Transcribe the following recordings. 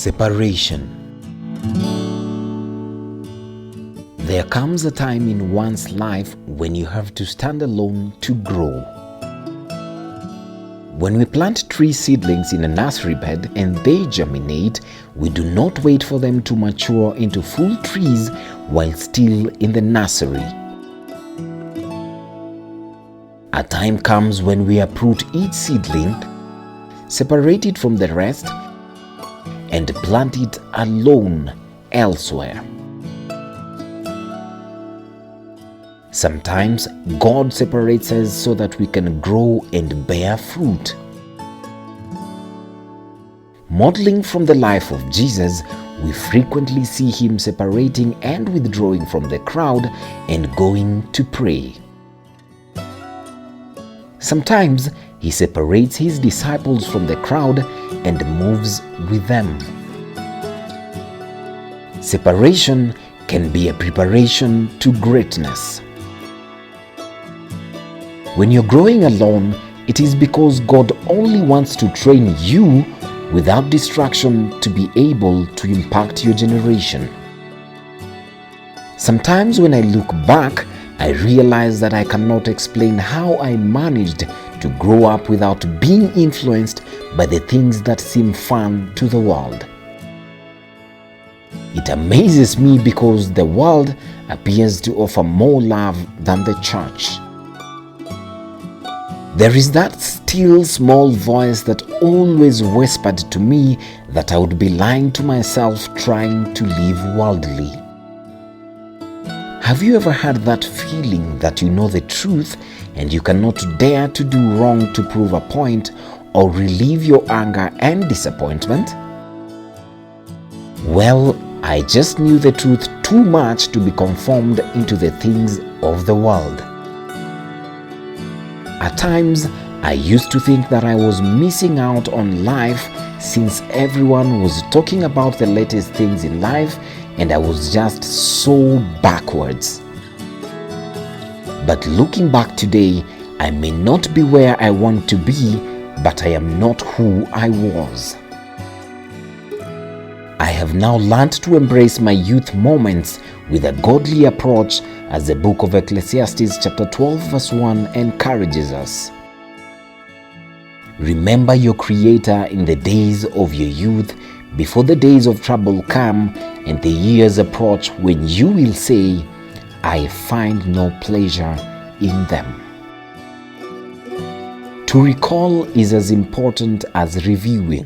Separation. There comes a time in one's life when you have to stand alone to grow. When we plant tree seedlings in a nursery bed and they germinate, we do not wait for them to mature into full trees while still in the nursery. A time comes when we uproot each seedling, separate it from the rest, and plant it alone elsewhere. Sometimes God separates us so that we can grow and bear fruit. Modeling from the life of Jesus, we frequently see him separating and withdrawing from the crowd and going to pray. Sometimes he separates his disciples from the crowd and moves with them. Separation can be a preparation to greatness. When you're growing alone, it is because God only wants to train you without distraction to be able to impact your generation. Sometimes when I look back, I realize that I cannot explain how I managed to grow up without being influenced by the things that seem fun to the world. It amazes me because the world appears to offer more love than the church. There is that still small voice that always whispered to me that I would be lying to myself trying to live worldly. Have you ever had that feeling that you know the truth and you cannot dare to do wrong to prove a point or relieve your anger and disappointment? Well, I just knew the truth too much to be conformed into the things of the world. At times, I used to think that I was missing out on life since everyone was talking about the latest things in life and I was just so backwards. But looking back today, I may not be where I want to be, but I am not who I was. I have now learned to embrace my youth moments with a godly approach, as the book of Ecclesiastes chapter 12 verse 1 encourages us. Remember your Creator in the days of your youth, before the days of trouble come and the years approach when you will say, I find no pleasure in them. To recall is as important as reviewing.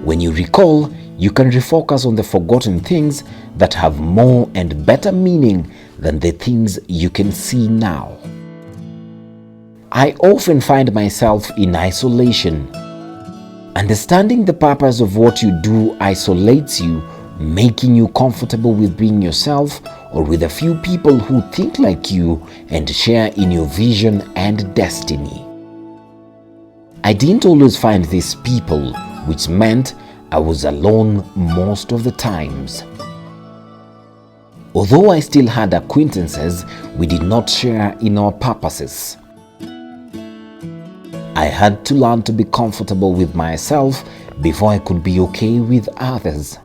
When you recall, you can refocus on the forgotten things that have more and better meaning than the things you can see now. I often find myself in isolation. Understanding the purpose of what you do isolates you, making you comfortable with being yourself or with a few people who think like you and share in your vision and destiny. I didn't always find these people, which meant I was alone most of the times. Although I still had acquaintances, we did not share in our purposes. I had to learn to be comfortable with myself before I could be okay with others.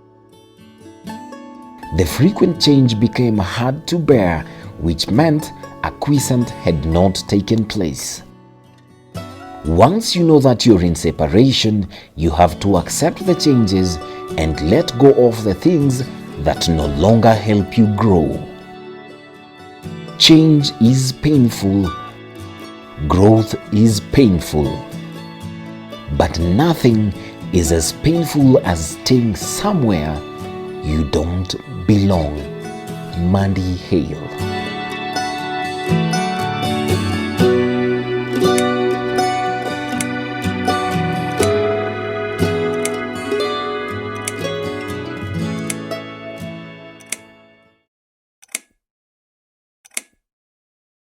The frequent change became hard to bear, which meant a quiescence had not taken place. Once you know that you're in separation, you have to accept the changes and let go of the things that no longer help you grow. Change is painful. Growth is painful. But nothing is as painful as staying somewhere you don't belong. Mandy Hale.